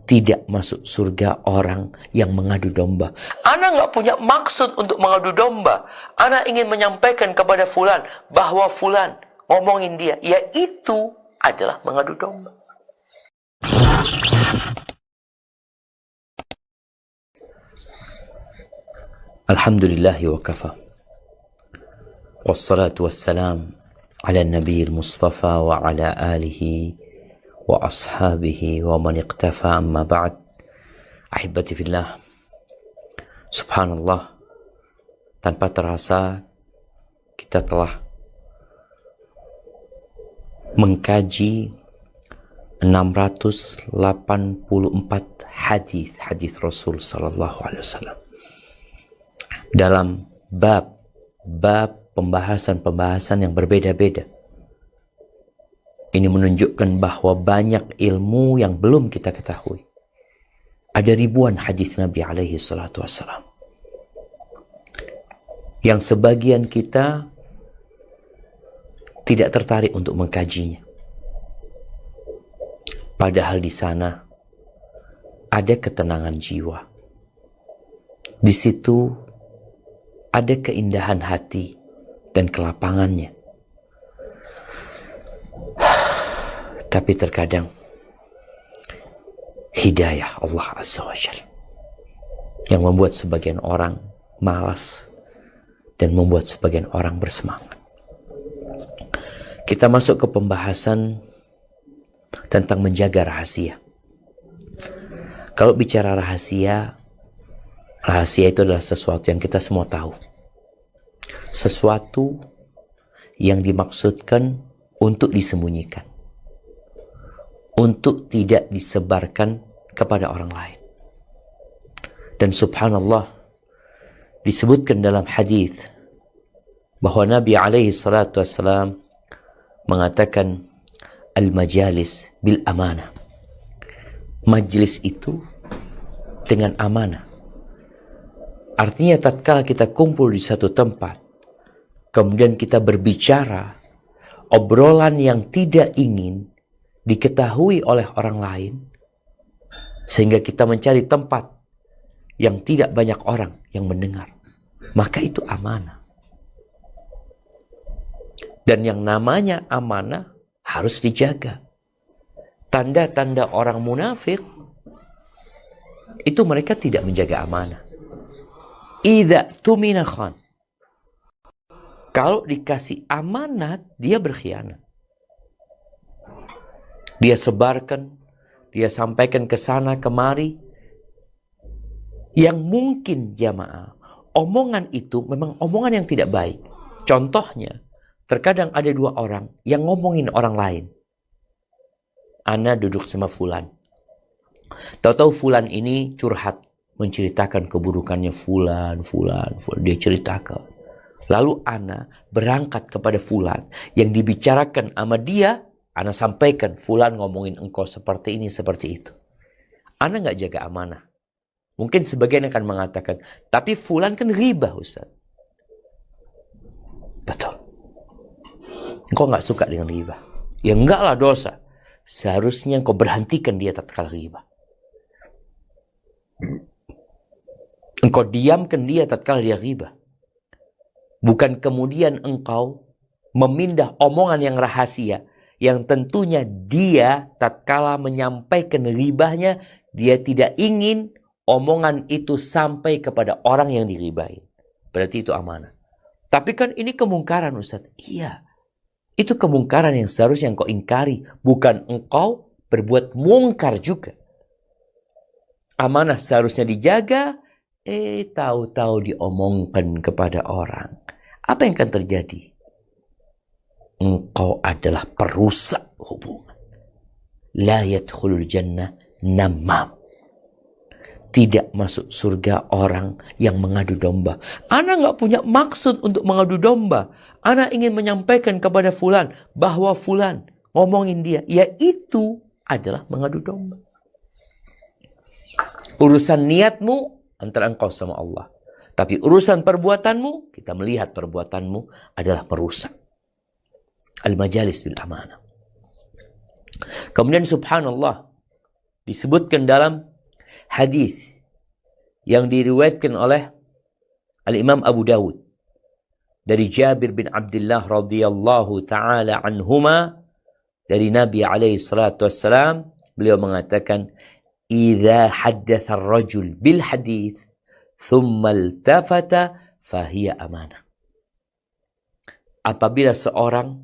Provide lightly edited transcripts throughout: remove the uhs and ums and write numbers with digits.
Tidak masuk surga orang yang mengadu domba. Ana nggak punya maksud untuk mengadu domba. Ana ingin menyampaikan kepada fulan bahwa fulan ngomongin dia, ya itu adalah mengadu domba. Alhamdulillahi wa kafa. Wassalatu wassalam ala nabiyil mustafa wa ala alihi wa ashabihi wa man iqtafa, amma ba'd. Ahibati fillah, subhanallah, tanpa terasa kita telah mengkaji 684 hadis Rasul sallallahu alaihi wasallam dalam bab pembahasan yang berbeda-beda. Ini menunjukkan bahwa banyak ilmu yang belum kita ketahui. Ada ribuan hadis Nabi alaihi salatu wassalam yang sebagian kita tidak tertarik untuk mengkajinya. Padahal di sana ada ketenangan jiwa. Di situ ada keindahan hati dan kelapangannya. Tapi terkadang hidayah Allah Azza wa Jalla yang membuat sebagian orang malas dan membuat sebagian orang bersemangat. Kita masuk ke pembahasan tentang menjaga rahasia. Kalau bicara rahasia itu adalah sesuatu yang kita semua tahu. Sesuatu yang dimaksudkan untuk disembunyikan, untuk tidak disebarkan kepada orang lain. Dan subhanallah, disebutkan dalam hadis bahwa Nabi alaihi salatu wassalam mengatakan al-majalis bil amanah. Majlis itu dengan amanah. Artinya tatkala kita kumpul di satu tempat, kemudian kita berbicara obrolan yang tidak ingin diketahui oleh orang lain, sehingga kita mencari tempat yang tidak banyak orang yang mendengar, maka itu amanah. Dan yang namanya amanah harus dijaga. Tanda-tanda orang munafik itu mereka tidak menjaga amanah. Idza tumina khan. Kalau dikasih amanat, dia berkhianat. Dia sebarkan, dia sampaikan ke sana kemari. Yang mungkin jamaah, omongan itu memang omongan yang tidak baik. Contohnya, terkadang ada dua orang yang ngomongin orang lain. Ana duduk sama fulan. Tahu-tahu fulan ini curhat, menceritakan keburukannya fulan. Dia ceritakan. Lalu ana berangkat kepada fulan yang dibicarakan sama dia. Ana sampaikan, fulan ngomongin engkau seperti ini, seperti itu. Ana nggak jaga amanah. Mungkin sebagian akan mengatakan, tapi fulan kan ghibah, Ustaz. Betul. Engkau nggak suka dengan ghibah. Ya enggak lah, dosa. Seharusnya engkau berhentikan dia tatkala ghibah. Engkau diamkan dia tatkala dia ghibah. Bukan kemudian engkau memindah omongan yang rahasia, yang tentunya dia tatkala menyampaikan ghibahnya, dia tidak ingin omongan itu sampai kepada orang yang diribahin. Berarti itu amanah. Tapi kan ini kemungkaran, Ustaz. Iya. Itu kemungkaran yang seharusnya engkau ingkari. Bukan engkau berbuat mungkar juga. Amanah seharusnya dijaga. Tahu-tahu diomongkan kepada orang. Apa yang akan terjadi? Engkau adalah perusak hubungan. La yadkhulul jannah namam. Tidak masuk surga orang yang mengadu domba. Ana nggak punya maksud untuk mengadu domba. Ana ingin menyampaikan kepada fulan bahwa fulan ngomongin dia. Ya itu adalah mengadu domba. Urusan niatmu antara engkau sama Allah. Tapi urusan perbuatanmu, kita melihat perbuatanmu adalah merusak. Al-majalis bil amanah. Kemudian subhanallah, disebutkan dalam hadis yang diriwayatkan oleh Al-Imam Abu Dawud dari Jabir bin Abdullah radhiyallahu taala anhuma, dari Nabi alaihi salatu wassalam, beliau mengatakan, "Idza haddatsa ar-rajul bil hadits thumma iltafata fahiya amanah." Apabila seorang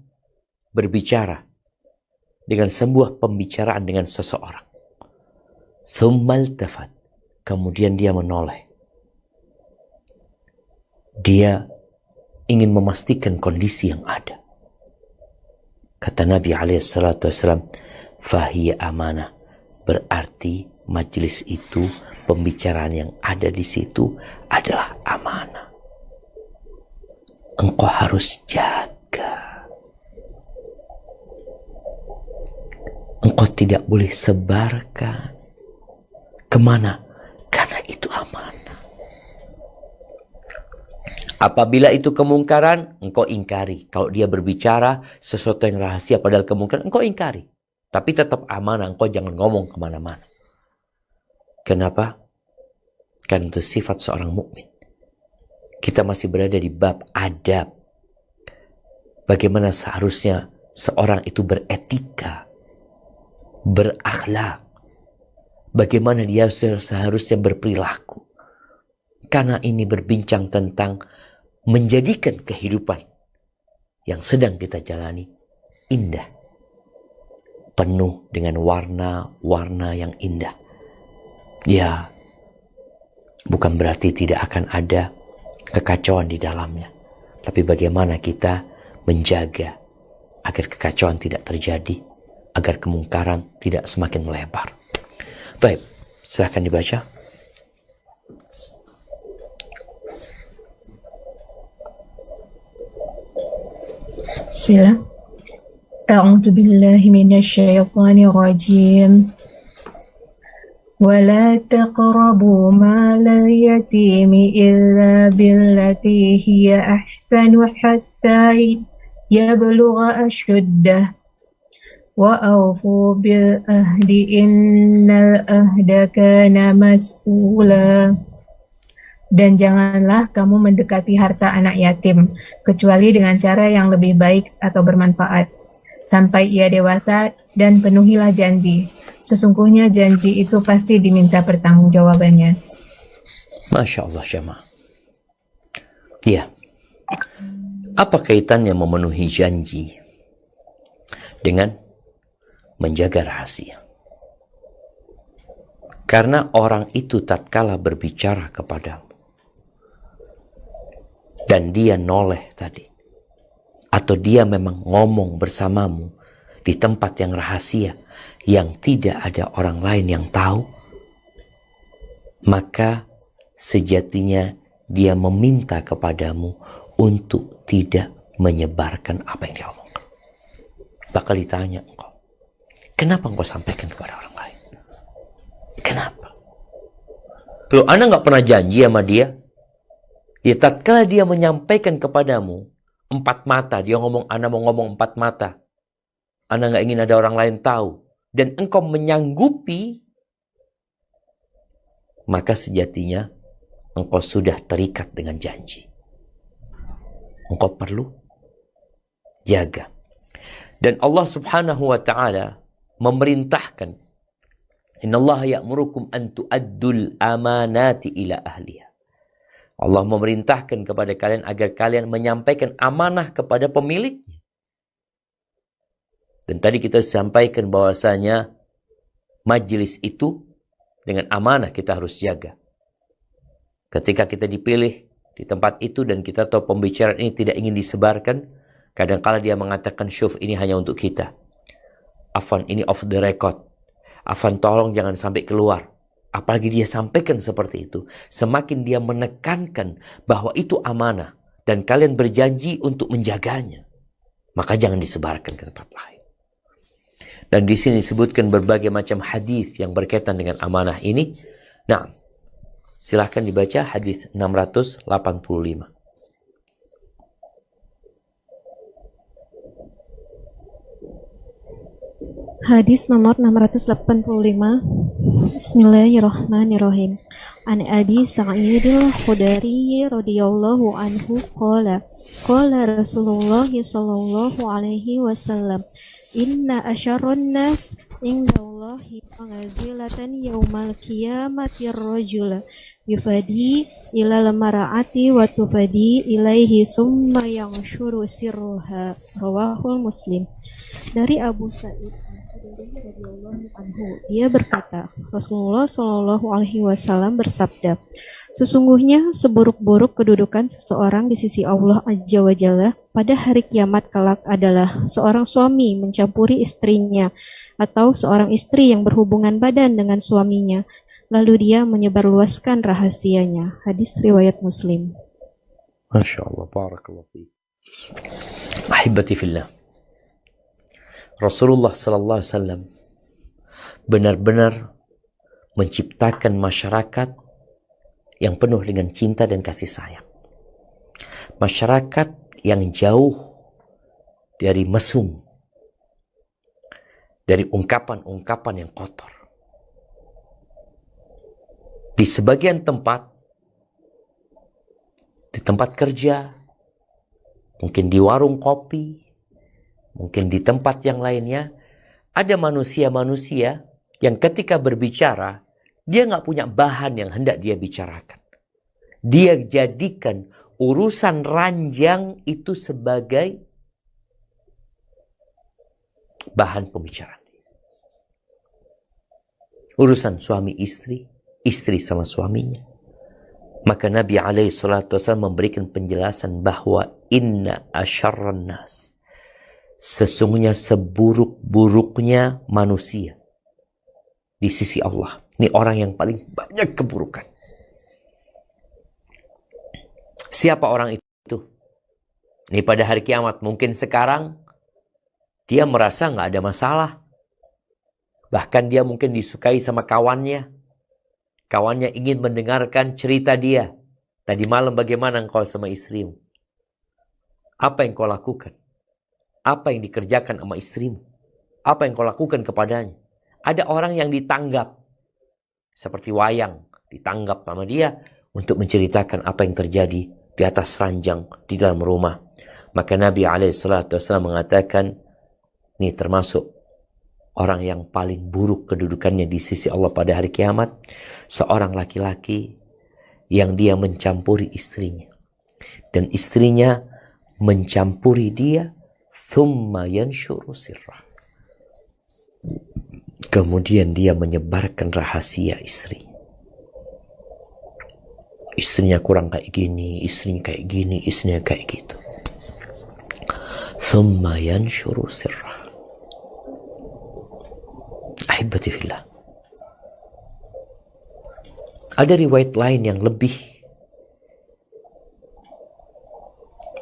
berbicara dengan sebuah pembicaraan dengan seseorang, thumma iltafat, kemudian dia menoleh, dia ingin memastikan kondisi yang ada. Kata Nabi SAW, fahiya amanah, berarti majelis itu, pembicaraan yang ada di situ adalah amanah. Engkau harus jaga. Engkau tidak boleh sebarkan. Kemana? Karena itu amanah. Apabila itu kemungkaran, engkau ingkari. Kalau dia berbicara sesuatu yang rahasia padahal kemungkaran, engkau ingkari. Tapi tetap amanah, engkau jangan ngomong kemana-mana. Kenapa? Karena itu sifat seorang mukmin. Kita masih berada di bab adab. Bagaimana seharusnya seorang itu beretika, berakhlak. Bagaimana dia seharusnya berperilaku. Karena ini berbincang tentang menjadikan kehidupan yang sedang kita jalani indah, penuh dengan warna-warna yang indah. Ya, bukan berarti tidak akan ada kekacauan di dalamnya, tapi bagaimana kita menjaga agar kekacauan tidak terjadi, agar kemungkaran tidak semakin melebar. Baik, silahkan dibaca. Bismillah. A'udzu billahi minasyaitonir rajim. Wala taqrabu malal yatimi illa billati hiya ahsanu hatta yablugha ashuddah. Wa awfu bil ahdi innal ahda kana mas'ula. Dan janganlah kamu mendekati harta anak yatim, kecuali dengan cara yang lebih baik atau bermanfaat, sampai ia dewasa, dan penuhilah janji. Sesungguhnya janji itu pasti diminta pertanggungjawabannya. Masya Allah, Syama. Ya, apa kaitannya memenuhi janji dengan menjaga rahasia? Karena orang itu tatkala berbicara kepadamu, dan dia noleh tadi, atau dia memang ngomong bersamamu di tempat yang rahasia, yang tidak ada orang lain yang tahu, maka sejatinya dia meminta kepadamu untuk tidak menyebarkan apa yang dia omongkan. Bakal ditanya engkau, kenapa engkau sampaikan kepada orang lain? Kenapa? Loh, Anda nggak pernah janji sama dia? Ya, tatkala dia menyampaikan kepadamu empat mata, dia ngomong, Anda mau ngomong empat mata, Anda nggak ingin ada orang lain tahu, dan engkau menyanggupi, maka sejatinya engkau sudah terikat dengan janji. Engkau perlu jaga. Dan Allah Subhanahu wa ta'ala memerintahkan, innallaha ya'murukum an tu'addul amanati ila ahliha. Allah memerintahkan kepada kalian agar kalian menyampaikan amanah kepada pemiliknya. Dan tadi kita sampaikan bahwasanya majelis itu dengan amanah kita harus jaga. Ketika kita dipilih di tempat itu dan kita tahu pembicaraan ini tidak ingin disebarkan, kadang-kala dia mengatakan, syuf, ini hanya untuk kita. Afwan, ini off the record. Afwan, tolong jangan sampai keluar. Apalagi dia sampaikan seperti itu, semakin dia menekankan bahwa itu amanah dan kalian berjanji untuk menjaganya, maka jangan disebarkan ke tempat lain. Dan di sini disebutkan berbagai macam hadis yang berkaitan dengan amanah ini. Nah, silahkan dibaca hadis 685. Hadis nomor 685. Bismillahirrahmanirrahim. An Abi Sa'idil Khudri radhiyallahu anhu qala Rasulullah sallallahu alaihi wasallam, inna asyarrun nas indallahi manzilatan yaumal qiyamati rajul yufadi ilal mar'ati wa tufadi ilaihi summa yanshuru sirruha. Rawahul Muslim. Dari Abu Sa'id radhiyallahu anhu, dia berkata, Rasulullah Shallallahu alaihi wasallam bersabda, sesungguhnya seburuk-buruk kedudukan seseorang di sisi Allah Azza wa Jalla pada hari kiamat kelak adalah seorang suami mencampuri istrinya atau seorang istri yang berhubungan badan dengan suaminya lalu dia menyebarluaskan rahasianya. Hadis riwayat Muslim. Masya Allah, barakallahu fiik. Ahibati fillah, Rasulullah sallallahu alaihi wasallam benar-benar menciptakan masyarakat yang penuh dengan cinta dan kasih sayang. Masyarakat yang jauh dari mesum, dari ungkapan-ungkapan yang kotor. Di sebagian tempat, di tempat kerja, mungkin di warung kopi, mungkin di tempat yang lainnya, ada manusia-manusia yang ketika berbicara, dia nggak punya bahan yang hendak dia bicarakan. Dia jadikan urusan ranjang itu sebagai bahan pembicaraan. Urusan suami istri, istri sama suaminya. Maka Nabi SAW memberikan penjelasan bahwa inna asyarran nas, sesungguhnya seburuk-buruknya manusia di sisi Allah. Ini orang yang paling banyak keburukan. Siapa orang itu? Ini pada hari kiamat. Mungkin sekarang dia merasa nggak ada masalah. Bahkan dia mungkin disukai sama kawannya. Kawannya ingin mendengarkan cerita dia. Tadi malam bagaimana engkau sama istrimu? Apa yang kau lakukan? Apa yang dikerjakan sama istrimu? Apa yang kau lakukan kepadanya? Ada orang yang ditanggap. Seperti wayang. Ditanggap sama dia untuk menceritakan apa yang terjadi di atas ranjang di dalam rumah. Maka Nabi SAW mengatakan, ini termasuk orang yang paling buruk kedudukannya di sisi Allah pada hari kiamat. Seorang laki-laki yang dia mencampuri istrinya. Dan istrinya mencampuri dia. Thumma yanshuru sirrah. Kemudian dia menyebarkan rahasia istri. Istrinya kurang kayak gini, istrinya kayak gini, istrinya kayak gitu. Thumma yanshuru sirrah. Ahibati fillah. Ada riwayat lain yang lebih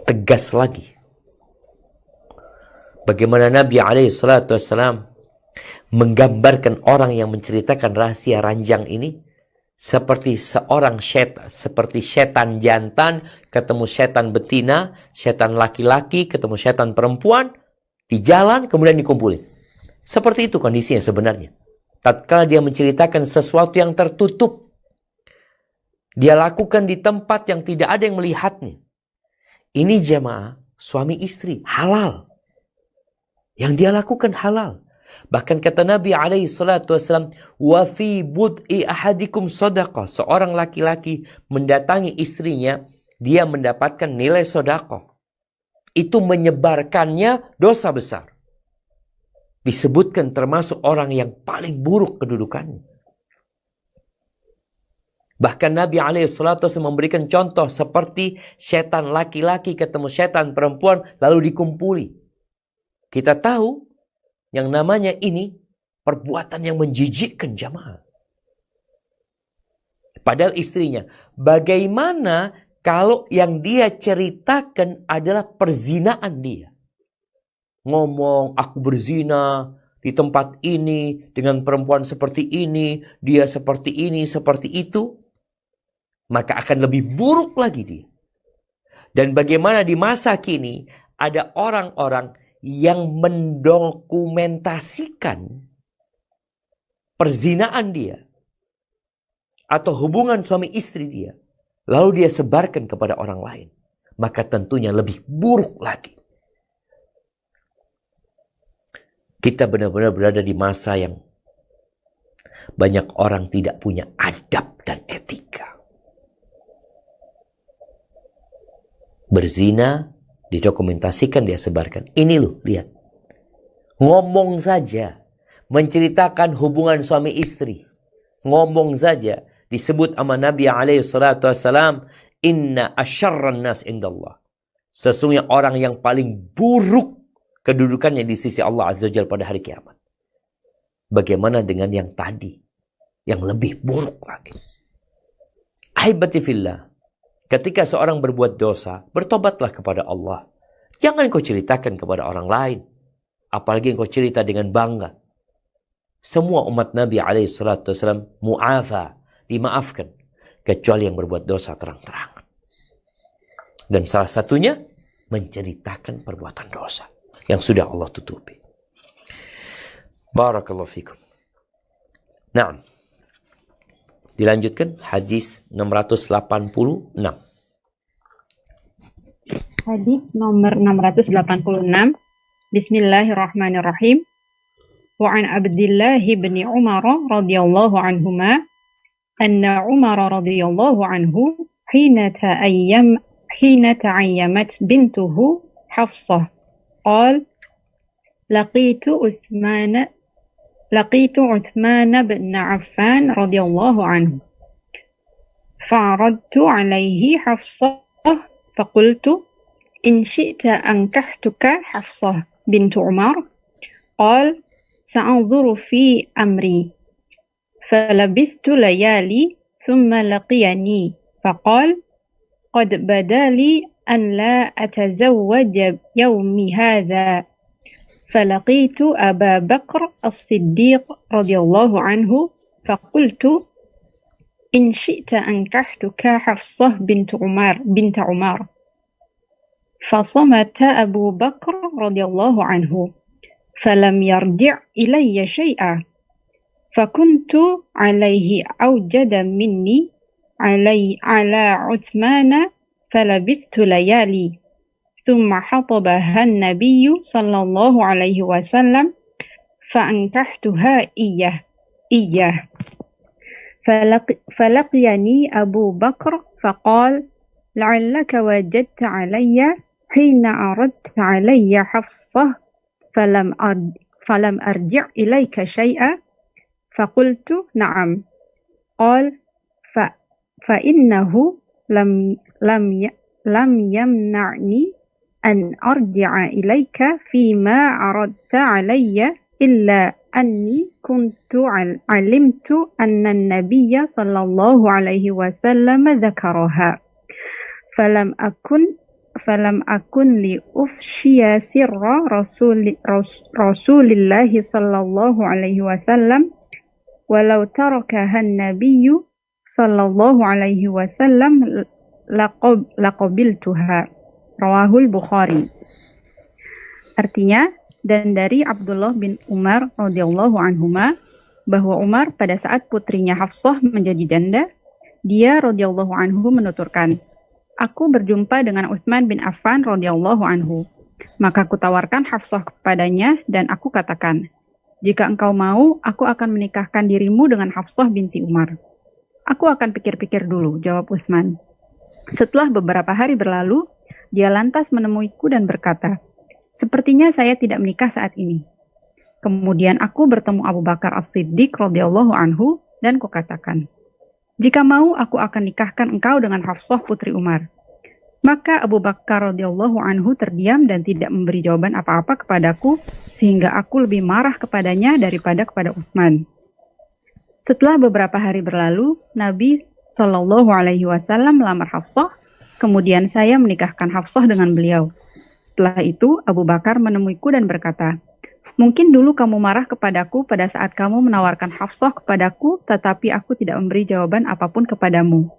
tegas lagi. Bagaimana Nabi SAW menggambarkan orang yang menceritakan rahasia ranjang ini seperti seorang seperti setan jantan ketemu setan betina, setan laki-laki ketemu setan perempuan di jalan kemudian dikumpulin. Seperti itu kondisinya sebenarnya. Tatkala dia menceritakan sesuatu yang tertutup, dia lakukan di tempat yang tidak ada yang melihatnya. Ini jemaah suami istri halal. Yang dia lakukan halal. Bahkan kata Nabi SAW, wa fi bud'i ahadikum sadaqah. Seorang laki-laki mendatangi istrinya, dia mendapatkan nilai sedekah. Itu menyebarkannya dosa besar. Disebutkan termasuk orang yang paling buruk kedudukannya. Bahkan Nabi SAW memberikan contoh seperti setan laki-laki ketemu setan perempuan lalu dikumpuli. Kita tahu yang namanya ini perbuatan yang menjijikkan jamaah. Padahal istrinya, bagaimana kalau yang dia ceritakan adalah perzinaan dia? Ngomong, aku berzina di tempat ini, dengan perempuan seperti ini, dia seperti ini, seperti itu. Maka akan lebih buruk lagi dia. Dan bagaimana di masa kini ada orang-orang yang mendokumentasikan perzinaan dia atau hubungan suami istri dia, lalu dia sebarkan kepada orang lain, maka tentunya lebih buruk lagi. Kita benar-benar berada di masa yang banyak orang tidak punya adab dan etika. Berzina, didokumentasikan, dia sebarkan. Ini loh, lihat. Ngomong saja, menceritakan hubungan suami istri. Ngomong saja, disebut sama Nabi SAW, inna asyarran nas indallah. Sesungguhnya orang yang paling buruk kedudukannya di sisi Allah Azza wa Jalla pada hari kiamat. Bagaimana dengan yang tadi, yang lebih buruk lagi? Ahibati fillah, ketika seorang berbuat dosa, bertobatlah kepada Allah. Jangan kau ceritakan kepada orang lain. Apalagi kau cerita dengan bangga. Semua umat Nabi SAW mu'afa, dimaafkan. Kecuali yang berbuat dosa terang-terangan. Dan salah satunya, menceritakan perbuatan dosa yang sudah Allah tutupi. Barakallahu fikum. Nah, dilanjutkan hadis 686. Hadis nomor 686. Bismillahirrahmanirrahim. Wa an Abdullah bin Umar radhiyallahu anhuma anna Umar radhiyallahu anhu hina ta'ayyamat bintuhu Hafsah qala laqitu Uthman bin Affan radhiyallahu anhu fa'aradtu alayhi Hafsah faqultu in syi'ta ankahtuka Hafsah bint Umar qala sa'anzuru fi amri فلبثت ليالي ثم لقيني فقال قد بدا لي أن لا أتزوج يومي هذا فلقيت أبا بكر الصديق رضي الله عنه فقلت إن شئت أنكحتك حفصة بنت عمر فصمت أبو بكر رضي الله عنه فلم يرجع إلي شيئا فكنت عليه أوجد مني على عثمان فلبثت ليالي ثم حطبها النبي صلى الله عليه وسلم فأنكحتها إياه فلقيني أبو بكر فقال لعلك وجدت علي حين أردت علي حفصة فلم أرجع إليك شيئا فقلت نعم قال فإنه لم يمنعني أن أرجع إليك فيما عرضت علي إلا أني كنت علمت أن النبي صلى الله عليه وسلم ذكرها فلم أكن لأفشي سر رسول الله صلى الله عليه وسلم ولو تركها النبي صلى الله عليه وسلم لقبلتها. Rawahul Bukhari. Artinya, dan dari Abdullah bin Umar radhiyallahu anhuma bahwa Umar pada saat putrinya Hafsah menjadi janda, dia radhiyallahu anhu menuturkan, aku berjumpa dengan Utsman bin Affan radhiyallahu anhu. Maka kutawarkan Hafsah kepadanya dan aku katakan, jika engkau mau, aku akan menikahkan dirimu dengan Hafsah binti Umar. Aku akan pikir-pikir dulu, jawab Utsman. Setelah beberapa hari berlalu, dia lantas menemuiku dan berkata, sepertinya saya tidak menikah saat ini. Kemudian aku bertemu Abu Bakar As-Siddiq radhiyallahu anhu dan kukatakan, jika mau, aku akan nikahkan engkau dengan Hafsah putri Umar. Maka Abu Bakar radhiyallahu anhu terdiam dan tidak memberi jawaban apa-apa kepadaku, sehingga aku lebih marah kepadanya daripada kepada Utsman. Setelah beberapa hari berlalu, Nabi Shallallahu Alaihi Wasallam melamar Hafsah, kemudian saya menikahkan Hafsah dengan beliau. Setelah itu, Abu Bakar menemuiku dan berkata, mungkin dulu kamu marah kepadaku pada saat kamu menawarkan Hafsah kepadaku, tetapi aku tidak memberi jawaban apapun kepadamu.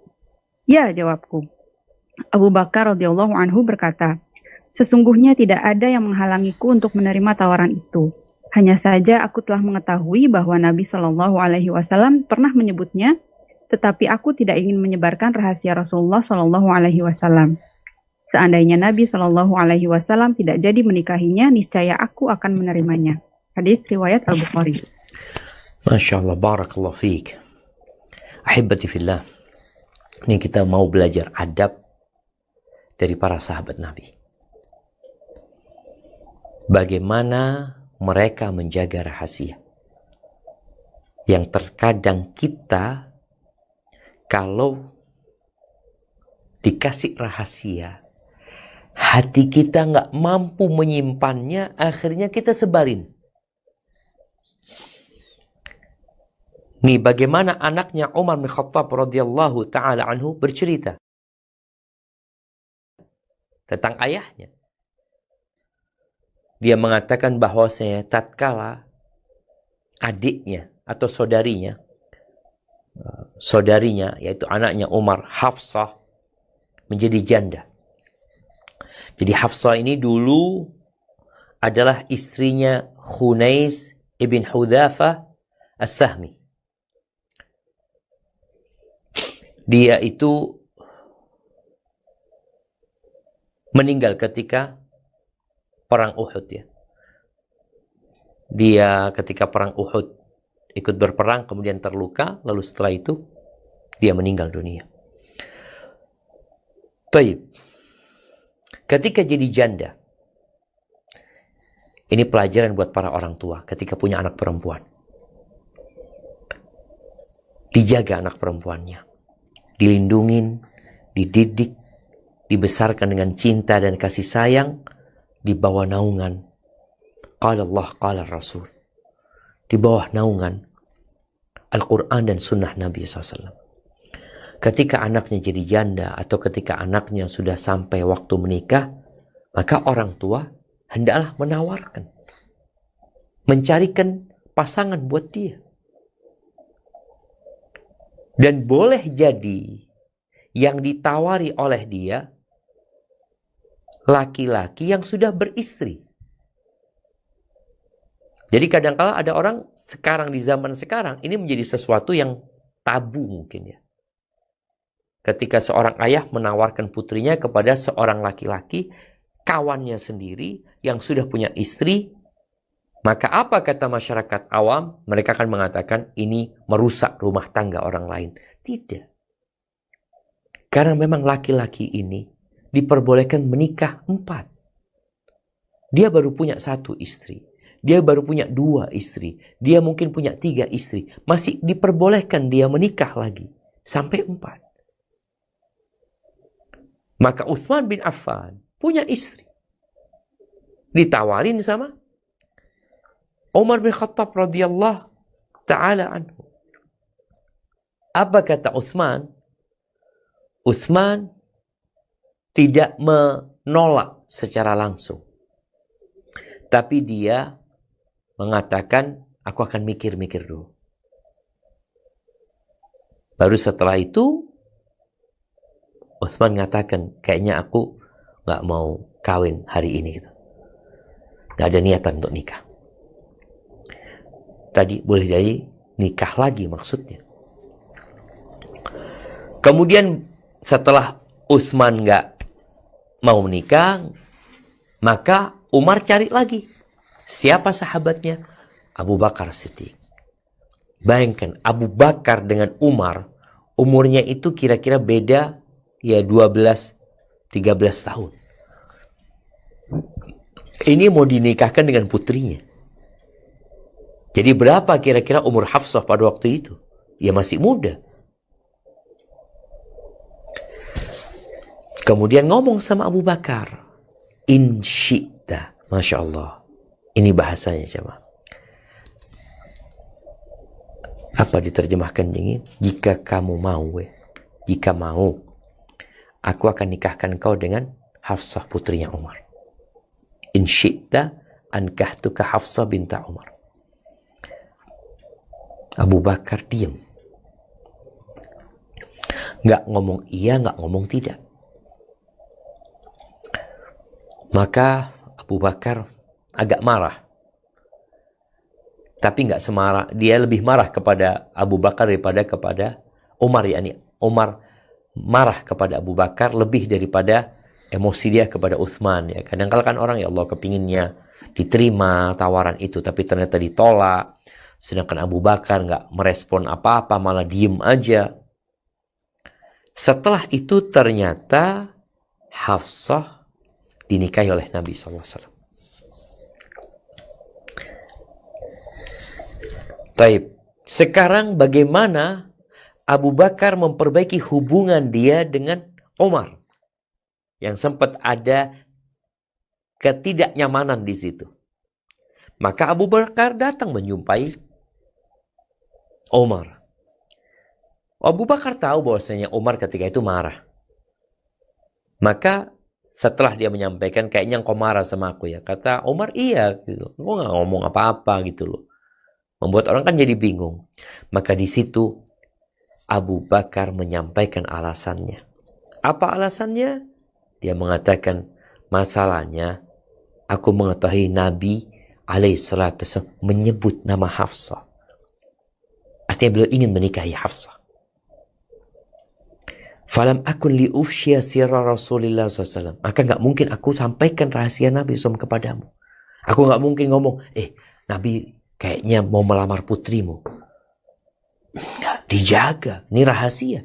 Ya, jawabku. Abu Bakar radhiyallahu anhu berkata, Sesungguhnya tidak ada yang menghalangiku untuk menerima tawaran itu. Hanya saja aku telah mengetahui bahwa Nabi Shallallahu Alaihi Wasallam pernah menyebutnya, tetapi aku tidak ingin menyebarkan rahasia Rasulullah Shallallahu Alaihi Wasallam. Seandainya Nabi Shallallahu Alaihi Wasallam tidak jadi menikahinya, niscaya aku akan menerimanya. Hadis riwayat Al-Bukhari. Masya Allah, barakallah fiik. Ahibati fillah. Ini kita mau belajar adab dari para sahabat Nabi. Bagaimana mereka menjaga rahasia. Yang terkadang kita, kalau dikasih rahasia, hati kita nggak mampu menyimpannya, akhirnya kita sebarin. Nih bagaimana anaknya Umar bin Khattab radhiyallahu ta'ala anhu bercerita tentang ayahnya. Dia mengatakan bahwasanya tatkala adiknya atau saudarinya yaitu anaknya Umar, Hafsah, menjadi janda. Jadi Hafsah ini dulu adalah istrinya Khunais ibn Hudzafah As-Sahmi. Dia itu meninggal ketika perang Uhud ya. Dia ketika perang Uhud ikut berperang, kemudian terluka, lalu setelah itu dia meninggal dunia. Baik. Ketika jadi janda, ini pelajaran buat para orang tua ketika punya anak perempuan. Dijaga anak perempuannya. Dilindungin, dididik, dibesarkan dengan cinta dan kasih sayang, di bawah naungan qala Allah, qala Rasul, di bawah naungan Al-Quran dan Sunnah Nabi SAW. Ketika anaknya jadi janda atau ketika anaknya sudah sampai waktu menikah, maka orang tua hendaklah menawarkan, mencarikan pasangan buat dia. Dan boleh jadi yang ditawari oleh dia laki-laki yang sudah beristri. Jadi kadang-kala ada orang sekarang di zaman sekarang ini menjadi sesuatu yang tabu mungkin ya. Ketika seorang ayah menawarkan putrinya kepada seorang laki-laki, kawannya sendiri yang sudah punya istri, maka apa kata masyarakat awam? Mereka akan mengatakan ini merusak rumah tangga orang lain. Tidak. Karena memang laki-laki ini diperbolehkan menikah 4. Dia baru punya 1 istri. Dia baru punya 2 istri. Dia mungkin punya 3 istri. Masih diperbolehkan dia menikah lagi. Sampai 4. Maka Utsman bin Affan punya istri. Ditawarin sama Umar bin Khattab radhiyallahu ta'ala anhu. Apa kata Utsman? Utsman tidak menolak secara langsung. Tapi dia mengatakan, aku akan mikir-mikir dulu. Baru setelah itu, Utsman mengatakan, kayaknya aku gak mau kawin hari ini. Gitu. Gak ada niatan untuk nikah. Tadi boleh jadi nikah lagi maksudnya. Kemudian setelah Utsman gak mau menikah, maka Umar cari lagi. Siapa sahabatnya? Abu Bakar Siddiq. Bayangkan, Abu Bakar dengan Umar, umurnya itu kira-kira beda ya 12-13 tahun. Ini mau dinikahkan dengan putrinya. Jadi berapa kira-kira umur Hafsah pada waktu itu? Ya masih muda. Kemudian ngomong sama Abu Bakar. In syi'ta. Masya Allah. Ini bahasanya jemaah. Apa diterjemahkan ini? Jika kamu mau. Jika mau. Aku akan nikahkan kau dengan Hafsah putrinya Umar. In syi'ta ankahtuka Hafsah binta Umar. Abu Bakar diam. Nggak ngomong iya, nggak ngomong tidak. Maka Abu Bakar agak marah. Tapi nggak semarah, dia lebih marah kepada Abu Bakar daripada kepada Umar. Yani Umar marah kepada Abu Bakar lebih daripada emosi dia kepada Uthman. Ya, kadang-kadang kan orang, ya Allah, kepinginnya diterima tawaran itu, tapi ternyata ditolak. Sedangkan Abu Bakar nggak merespon apa-apa, malah diem aja. Setelah itu ternyata Hafsah dinikahi oleh Nabi SAW. Taib. Sekarang bagaimana Abu Bakar memperbaiki hubungan dia dengan Umar? Yang sempat ada ketidaknyamanan di situ. Maka Abu Bakar datang menjumpai Umar. Abu Bakar tahu bahwasanya Umar ketika itu marah. Maka setelah dia menyampaikan, kayaknya engkau marah sama aku ya. Kata Umar, iya gitu. Engkau nggak ngomong apa-apa gitu loh. Membuat orang kan jadi bingung. Maka di situ Abu Bakar menyampaikan alasannya. Apa alasannya? Dia mengatakan, masalahnya aku mengetahui Nabi alaihissalatu wassalam menyebut nama Hafsah. Artinya beliau ingin menikahi Hafsah. Falam akun li ufsya sirra Rasulillah SAW. Maka nggak mungkin aku sampaikan rahasia Nabi SAW kepadamu. Aku nggak mungkin ngomong, Nabi kayaknya mau melamar putrimu. Nggak, dijaga, ini rahasia.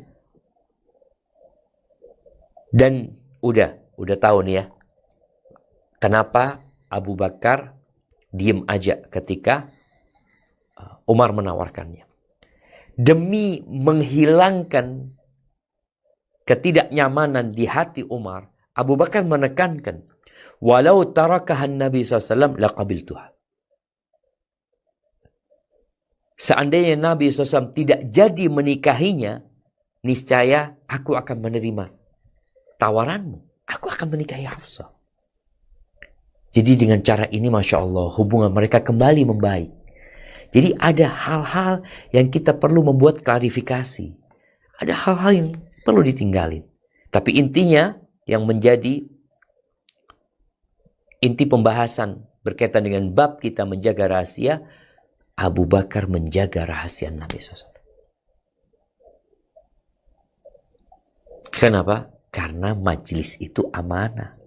Dan udah tahu nih ya, kenapa Abu Bakar diem aja ketika Umar menawarkannya. Demi menghilangkan ketidaknyamanan di hati Umar, Abu Bakar menekankan, walau tarakahan Nabi SAW laqabiltuha. Seandainya Nabi SAW tidak jadi menikahinya, niscaya aku akan menerima tawaranmu. Aku akan menikahi Hafsah. Jadi dengan cara ini, Masya Allah, hubungan mereka kembali membaik. Jadi ada hal-hal yang kita perlu membuat klarifikasi. Ada hal-hal yang perlu ditinggalin. Tapi intinya yang menjadi inti pembahasan berkaitan dengan bab kita menjaga rahasia, Abu Bakar menjaga rahasia Nabi SAW. Kenapa? Karena majelis itu amanah.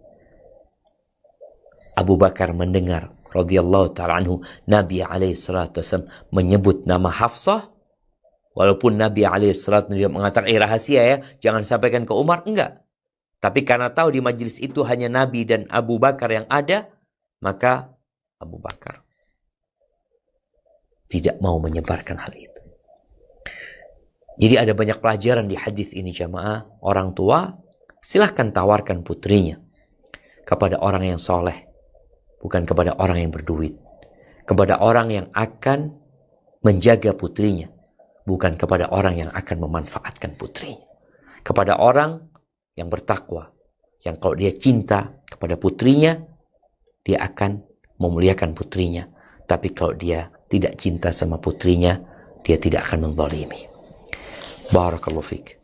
Abu Bakar mendengar radhiyallahu ta'ala anhu Nabi alaihissalatu wassalam menyebut nama Hafsah. Walaupun Nabi alaihissalatu wassalam mengatakan rahasia ya, jangan sampaikan ke Umar, enggak. Tapi karena tahu di majelis itu hanya Nabi dan Abu Bakar yang ada, maka Abu Bakar tidak mau menyebarkan hal itu. Jadi ada banyak pelajaran di hadis ini jamaah. Orang tua silahkan tawarkan putrinya kepada orang yang soleh, bukan kepada orang yang berduit. Kepada orang yang akan menjaga putrinya, bukan kepada orang yang akan memanfaatkan putrinya. Kepada orang yang bertakwa, yang kalau dia cinta kepada putrinya, dia akan memuliakan putrinya. Tapi kalau dia tidak cinta sama putrinya, dia tidak akan menzalimi. Barakallahu fiik.